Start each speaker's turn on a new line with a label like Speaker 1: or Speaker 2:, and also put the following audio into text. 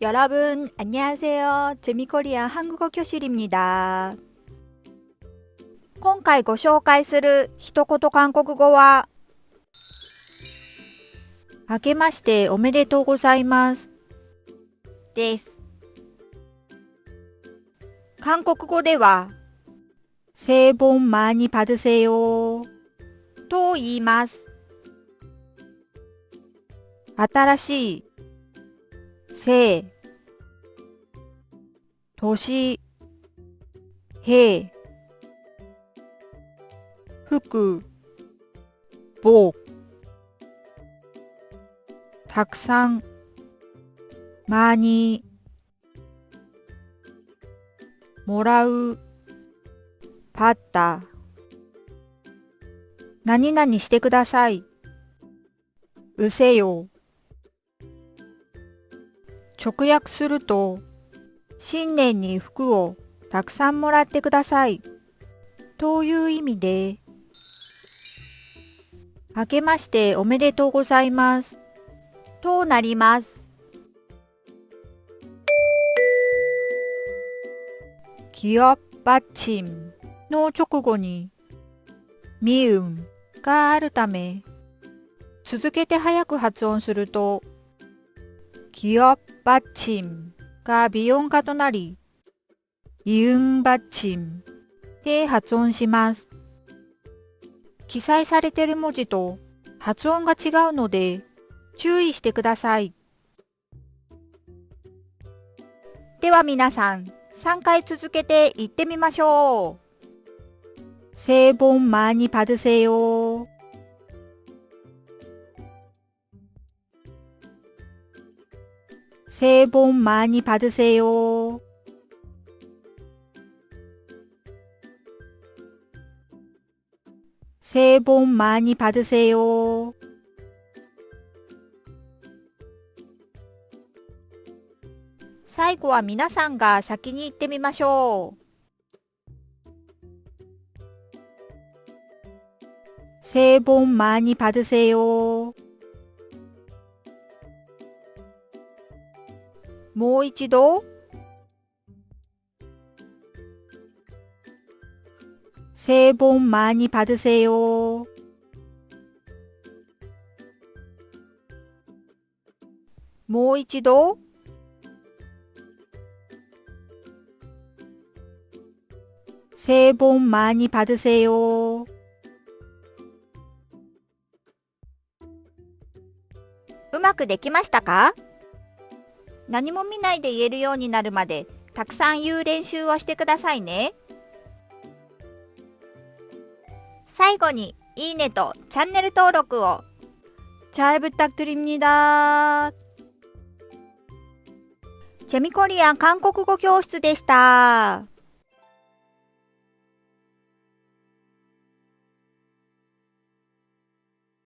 Speaker 1: 여러분, 안녕하세요. 재미코리아 한국어 교실입니다. 今回ご紹介する一言韓国語は、明けましておめでとうございますです。韓国語では、새해 복 많이 받으세요と言います。新しい生、年、平、福、복、たくさん、많이、もらう、받다、何々してください、으세요。直訳すると、新年に服をたくさんもらってくださいという意味で、明けましておめでとうございますとなります。기업 받침の直後にミウンがあるため、続けて早く発音すると、기업 받침が鼻音化となり、이응 받침で発音します。記載されている文字と発音が違うので注意してください。では皆さん、3回続けて言ってみましょう。새해 복 많이 받으세요。새해 복 많이 받으세요. 새해 복 많이 받으세요.最後は皆さんが先に言ってみましょう。새해 복 많이 받으세요. もう一度。새해 복 많이 받으세요.もう一度。새해 복 많이 받으세요. うまくできましたか？何も見ないで言えるようになるまでたくさん言う練習をしてくださいね。最後にいいねとチャンネル登録を。잘 부탁드립니다。재미코리아韓国語教室でした。